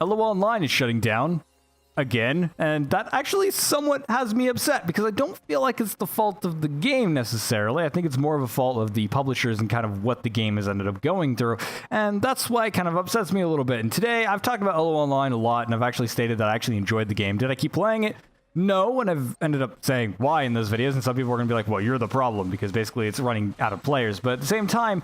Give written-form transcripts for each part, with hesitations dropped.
ELOA Online is shutting down again, and that actually somewhat has me upset because I don't feel like it's the fault of the game necessarily. I think it's more of a fault of the publishers and kind of what the game has ended up going through, and that's why it kind of upsets me a little bit. And today I've talked about ELOA Online a lot, and I've actually stated that I actually enjoyed the game. Did I keep playing it? No, and I've ended up saying why in those videos, and some people are going to be like, well, you're the problem because basically it's running out of players. But at the same time,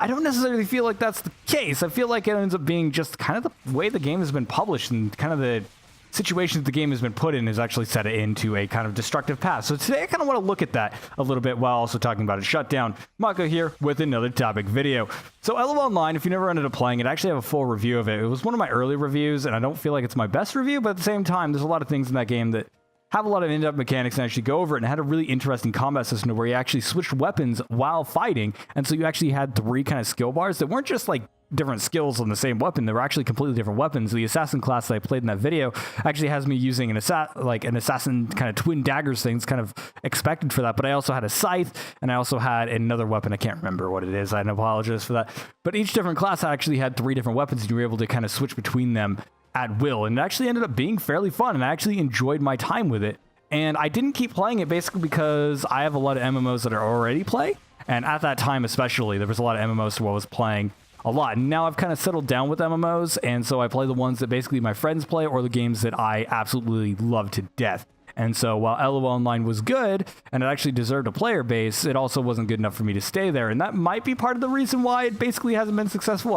I don't necessarily feel like that's the case. I feel like it ends up being just kind of the way the game has been published and kind of the situations the game has been put in has actually set it into a kind of destructive path. So today I kind of want to look at that a little bit while also talking about its shutdown. Mako here with another topic video. So ELOA Online, if you never ended up playing it, I actually have a full review of it. It was one of my early reviews, and I don't feel like it's my best review, but at the same time, there's a lot of things in that game that have a lot of in-depth mechanics and actually go over it, and it had a really interesting combat system where you actually switched weapons while fighting, and so you actually had 3 kind of skill bars that weren't just like different skills on the same weapon. They were actually completely different weapons. The assassin class that I played in that video actually has me using an assassin kind of twin daggers thing. It's kind of expected for that, but I also had a scythe, and I also had another weapon. I can't remember what it is. I apologize for that. But each different class actually had 3 different weapons, and you were able to kind of switch between them at will, and it actually ended up being fairly fun, and I actually enjoyed my time with it. And I didn't keep playing it basically because I have a lot of MMOs that I already play, and at that time especially, there was a lot of MMOs where I was playing a lot. And now I've kind of settled down with MMOs, and so I play the ones that basically my friends play or the games that I absolutely love to death. And so while ELOA Online was good, and it actually deserved a player base, it also wasn't good enough for me to stay there. And that might be part of the reason why it basically hasn't been successful.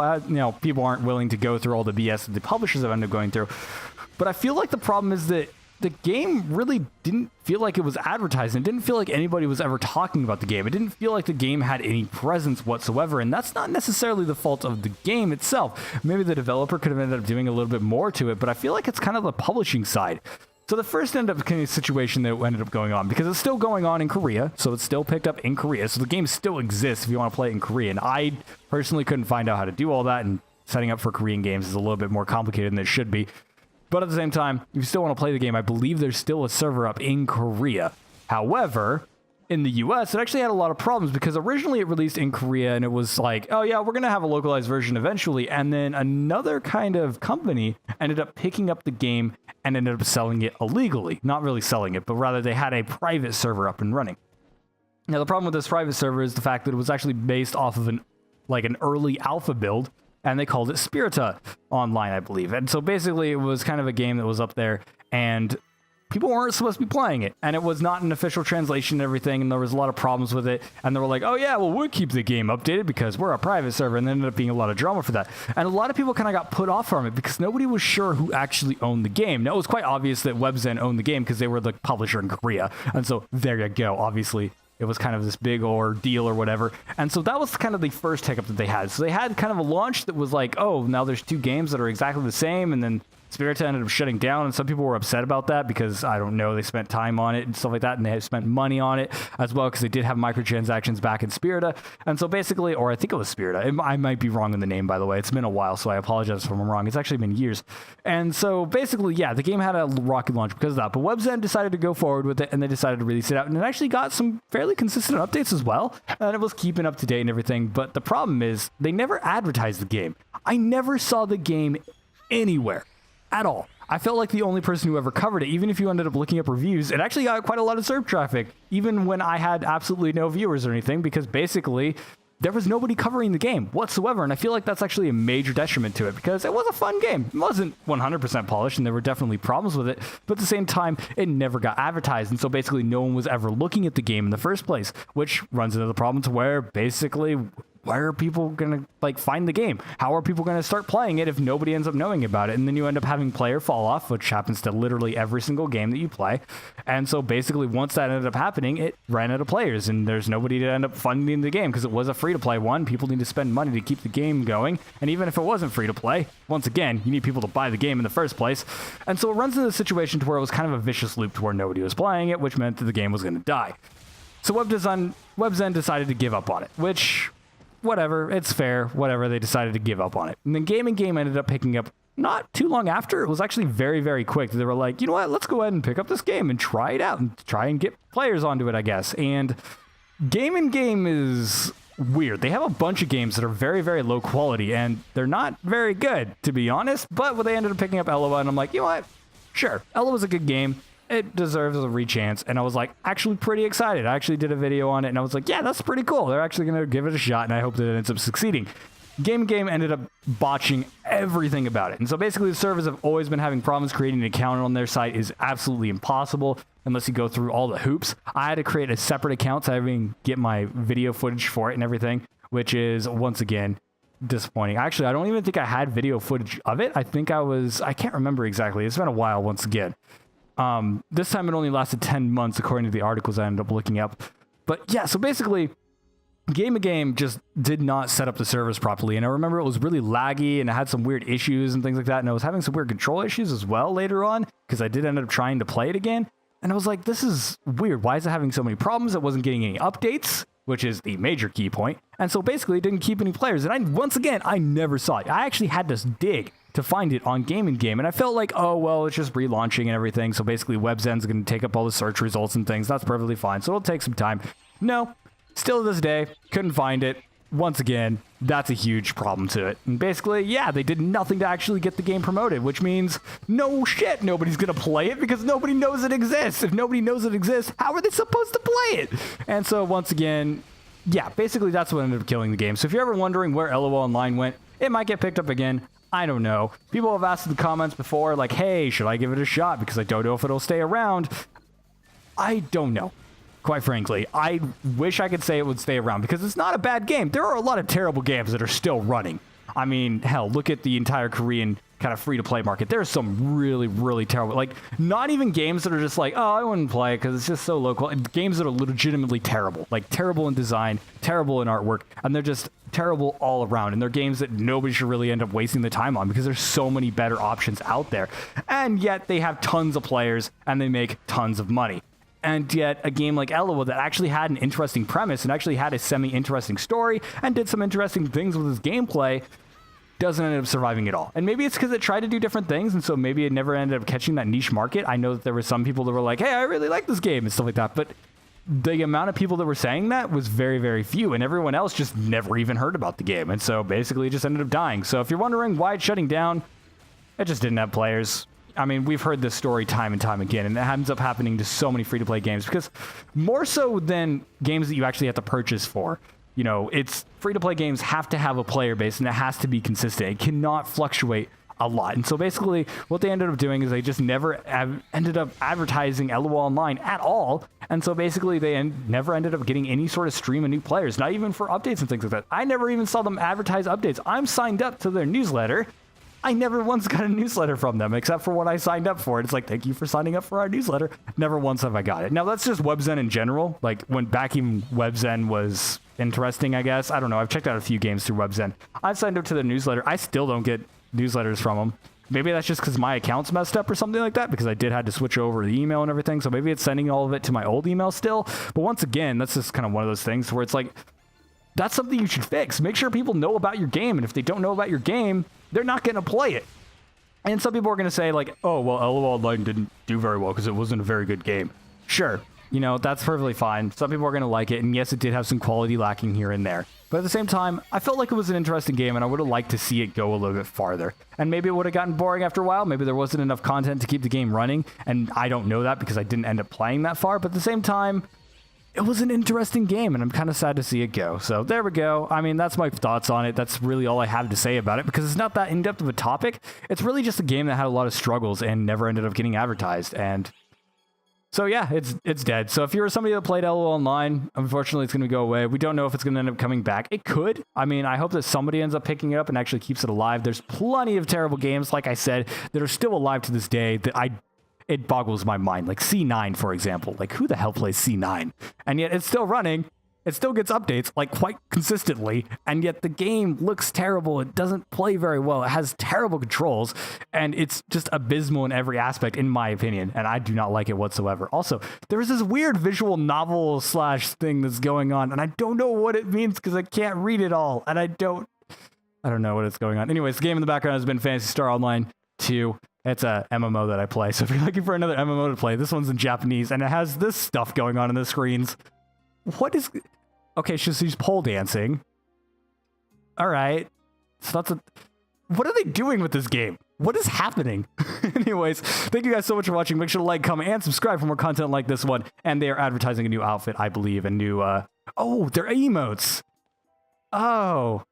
People aren't willing to go through all the BS that the publishers have ended up going through. But I feel like the problem is that the game really didn't feel like it was advertised. It didn't feel like anybody was ever talking about the game. It didn't feel like the game had any presence whatsoever, and that's not necessarily the fault of the game itself. Maybe the developer could have ended up doing a little bit more to it, but I feel like it's kind of the publishing side. So the first end up kind of situation that ended up going on, because it's still going on in Korea, so it's still picked up in Korea, so the game still exists if you want to play it in Korean. I personally couldn't find out how to do all that, and setting up for Korean games is a little bit more complicated than it should be. But at the same time, if you still want to play the game, I believe there's still a server up in Korea. However, in the US, it actually had a lot of problems because originally it released in Korea and it was like, oh yeah, we're going to have a localized version eventually. And then another kind of company ended up picking up the game and ended up selling it illegally. Not really selling it, but rather they had a private server up and running. Now, the problem with this private server is the fact that it was actually based off of an early alpha build, and they called it Spirita Online, I believe. And so basically it was kind of a game that was up there, and people weren't supposed to be playing it, and it was not an official translation and everything, and there was a lot of problems with it, and they were like, oh yeah, well, we'll keep the game updated because we're a private server, and there ended up being a lot of drama for that. And a lot of people kind of got put off from it because nobody was sure who actually owned the game. Now, it was quite obvious that WebZen owned the game because they were the publisher in Korea, and so there you go, obviously. It was kind of this big ordeal or whatever. And so that was kind of the first hiccup that they had. So they had kind of a launch that was like, oh, now there's 2 games that are exactly the same. And then Spirita ended up shutting down. And some people were upset about that because, I don't know, they spent time on it and stuff like that. And they had spent money on it as well because they did have microtransactions back in Spirita. And so basically, or I think it was Spirita. I might be wrong in the name, by the way. It's been a while, so I apologize if I'm wrong. It's actually been years. And so basically, yeah, the game had a rocky launch because of that. But WebZen decided to go forward with it, and they decided to release it out. And it actually got some fairly consistent updates as well. And it was keeping up to date and everything. But the problem is they never advertised the game. I never saw the game anywhere at all. I felt like the only person who ever covered it. Even if you ended up looking up reviews, it actually got quite a lot of SERP traffic, even when I had absolutely no viewers or anything, because basically there was nobody covering the game whatsoever. And I feel like that's actually a major detriment to it because it was a fun game. It wasn't 100% polished, and there were definitely problems with it, but at the same time, it never got advertised. And so basically no one was ever looking at the game in the first place, which runs into the problem to where basically, where are people going to find the game? How are people going to start playing it if nobody ends up knowing about it? And then you end up having player fall off, which happens to literally every single game that you play. And so basically once that ended up happening, it ran out of players, and there's nobody to end up funding the game because it was a free-to-play one. People need to spend money to keep the game going. And even if it wasn't free-to-play, once again, you need people to buy the game in the first place. And so it runs into a situation to where it was kind of a vicious loop to where nobody was playing it, which meant that the game was going to die. So WebZen decided to give up on it, which, whatever, it's fair, whatever, they decided to give up on it. And then Game&Game ended up picking up not too long after. It was actually very, very quick. They were like, you know what, let's go ahead and pick up this game and try it out and try and get players onto it, I guess. And Game&Game is weird. They have a bunch of games that are very, very low quality, and they're not very good, to be honest. But they ended up picking up ELOA, and I'm like, you know what? Sure, ELOA was a good game. It deserves a rechance. And I was like, actually pretty excited. I actually did a video on it, and I was like, yeah, that's pretty cool. They're actually going to give it a shot, and I hope that it ends up succeeding. Game&Game ended up botching everything about it. And so basically the servers have always been having problems. Creating an account on their site is absolutely impossible unless you go through all the hoops. I had to create a separate account so I even get my video footage for it and everything, which is, once again, disappointing. Actually, I don't even think I had video footage of it. I can't remember exactly. It's been a while once again. This time it only lasted 10 months according to the articles I ended up looking up. But yeah, so basically Game&Game just did not set up the servers properly. And I remember it was really laggy and it had some weird issues and things like that. And I was having some weird control issues as well later on because I did end up trying to play it again. And I was like, this is weird. Why is it having so many problems? It wasn't getting any updates, which is the major key point. And so basically it didn't keep any players. And once again, I never saw it. I actually had to dig to find it on Game&Game. And I felt like, oh, well, it's just relaunching and everything. So basically WebZen's going to take up all the search results and things. That's perfectly fine. So it'll take some time. No. Still to this day, couldn't find it. Once again, that's a huge problem to it. And basically, yeah, they did nothing to actually get the game promoted, which means no shit, nobody's going to play it because nobody knows it exists. If nobody knows it exists, how are they supposed to play it? And so once again, yeah, basically that's what ended up killing the game. So if you're ever wondering where ELOA Online went, it might get picked up again. I don't know. People have asked in the comments before, like, hey, should I give it a shot? Because I don't know if it'll stay around. I don't know. Quite frankly, I wish I could say it would stay around because it's not a bad game. There are a lot of terrible games that are still running. I mean, hell, look at the entire Korean kind of free-to-play market. There's some really, really terrible, like, not even games that are just like, oh, I wouldn't play it because it's just so local. Games that are legitimately terrible, like terrible in design, terrible in artwork, and they're just terrible all around. And they're games that nobody should really end up wasting the time on because there's so many better options out there. And yet they have tons of players and they make tons of money. And yet a game like ELOA that actually had an interesting premise and actually had a semi-interesting story and did some interesting things with its gameplay doesn't end up surviving at all. And maybe it's because it tried to do different things, and so maybe it never ended up catching that niche market. I know that there were some people that were like, hey, I really like this game and stuff like that, but the amount of people that were saying that was very, very few, and everyone else just never even heard about the game. And so basically it just ended up dying. So if you're wondering why it's shutting down, it just didn't have players. I mean, we've heard this story time and time again, and it ends up happening to so many free-to-play games because more so than games that you actually have to purchase for, you know, it's free-to-play games have to have a player base, and it has to be consistent. It cannot fluctuate a lot. And so basically what they ended up doing is they just never ended up advertising ELOA Online at all. And so basically they never ended up getting any sort of stream of new players, not even for updates and things like that. I never even saw them advertise updates. I'm signed up to their newsletter. I never once got a newsletter from them, except for when I signed up for it. It's like, thank you for signing up for our newsletter. Never once have I got it. Now, that's just WebZen in general. Like, when back even WebZen was interesting, I guess. I don't know. I've checked out a few games through WebZen. I've signed up to the newsletter. I still don't get newsletters from them. Maybe that's just because my account's messed up or something like that, because I did have to switch over the email and everything. So maybe it's sending all of it to my old email still. But once again, that's just kind of one of those things where it's like, that's something you should fix. Make sure people know about your game. And if they don't know about your game, they're not going to play it. And some people are going to say like, oh, well, ELOA Online didn't do very well because it wasn't a very good game. Sure. You know, that's perfectly fine. Some people are going to like it. And yes, it did have some quality lacking here and there. But at the same time, I felt like it was an interesting game and I would have liked to see it go a little bit farther. And maybe it would have gotten boring after a while. Maybe there wasn't enough content to keep the game running. And I don't know that because I didn't end up playing that far. But at the same time, it was an interesting game, and I'm kind of sad to see it go. So there we go. I mean, that's my thoughts on it. That's really all I have to say about it, because it's not that in-depth of a topic. It's really just a game that had a lot of struggles and never ended up getting advertised. And so yeah, it's dead. So if you're somebody that played ELOA Online, unfortunately, it's going to go away. We don't know if it's going to end up coming back. It could. I mean, I hope that somebody ends up picking it up and actually keeps it alive. There's plenty of terrible games, like I said, that are still alive to this day that it boggles my mind. Like C9, for example. Like, who the hell plays C9? And yet it's still running. It still gets updates, like, quite consistently. And yet the game looks terrible. It doesn't play very well. It has terrible controls. And it's just abysmal in every aspect, in my opinion. And I do not like it whatsoever. Also, there's this weird visual novel / thing that's going on. And I don't know what it means because I can't read it all. And I don't know what it's going on. Anyways, the game in the background has been Phantasy Star Online 2. It's a MMO that I play. So if you're looking for another MMO to play, this one's in Japanese and it has this stuff going on in the screens. What is... Okay, she's pole dancing. All right. So that's what are they doing with this game? What is happening? Anyways, thank you guys so much for watching. Make sure to like, comment, and subscribe for more content like this one. And they are advertising a new outfit, I believe, a new, oh, they're emotes. Oh,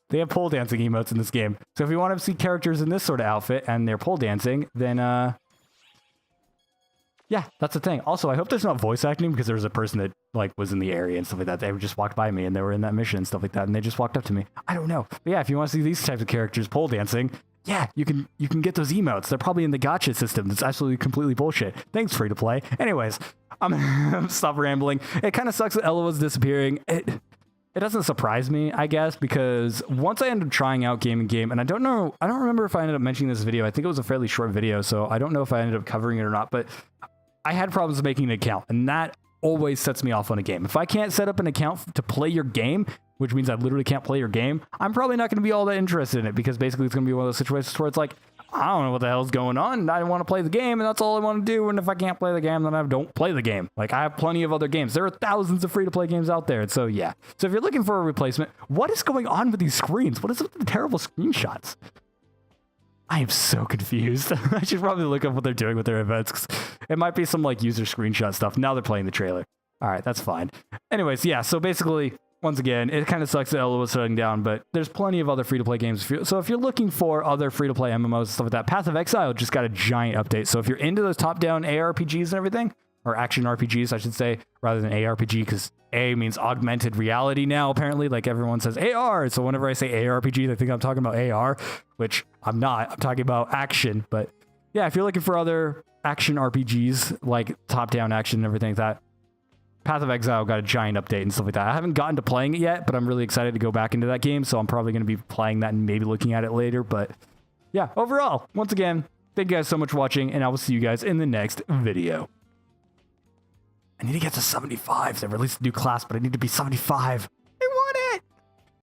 they have pole dancing emotes in this game. So if you want to see characters in this sort of outfit and they're pole dancing, then, yeah, that's the thing. Also, I hope there's not voice acting because there was a person that like was in the area and stuff like that. They just walked by me and they were in that mission and stuff like that. And they just walked up to me. I don't know. But yeah, if you want to see these types of characters pole dancing, yeah, you can get those emotes. They're probably in the gacha system. That's absolutely completely bullshit. Thanks, free to play. Anyways, I'm stop rambling. It kind of sucks that ELOA's disappearing. It doesn't surprise me, I guess, because once I ended up trying out Game&Game, and I don't remember if I ended up mentioning this video. I think it was a fairly short video, so I don't know if I ended up covering it or not, but I had problems making an account, and that always sets me off on a game. If I can't set up an account to play your game, which means I literally can't play your game, I'm probably not going to be all that interested in it, because basically it's going to be one of those situations where it's like, I don't know what the hell's going on. I want to play the game, and that's all I want to do. And if I can't play the game, then I don't play the game. Like, I have plenty of other games. There are thousands of free-to-play games out there. And so, yeah. So if you're looking for a replacement, what is going on with these screens? What is with the terrible screenshots? I am so confused. I should probably look up what they're doing with their events. 'Cause it might be some, like, user screenshot stuff. Now they're playing the trailer. All right, that's fine. Anyways, yeah, so basically, once again, it kind of sucks that ELOA was shutting down, but there's plenty of other free-to-play games. So if you're looking for other free-to-play MMOs and stuff like that, Path of Exile just got a giant update. So if you're into those top-down ARPGs and everything, or action RPGs, I should say, rather than ARPG, because A means augmented reality now, apparently. Like, everyone says AR, so whenever I say ARPG, they think I'm talking about AR, which I'm not. I'm talking about action. But yeah, if you're looking for other action RPGs, like top-down action and everything like that, Path of Exile got a giant update and stuff like that. I haven't gotten to playing it yet, but I'm really excited to go back into that game, so I'm probably going to be playing that and maybe looking at it later. But yeah, overall, once again, thank you guys so much for watching, and I will see you guys in the next video. I need to get to 75. They released a new class, but I need to be 75.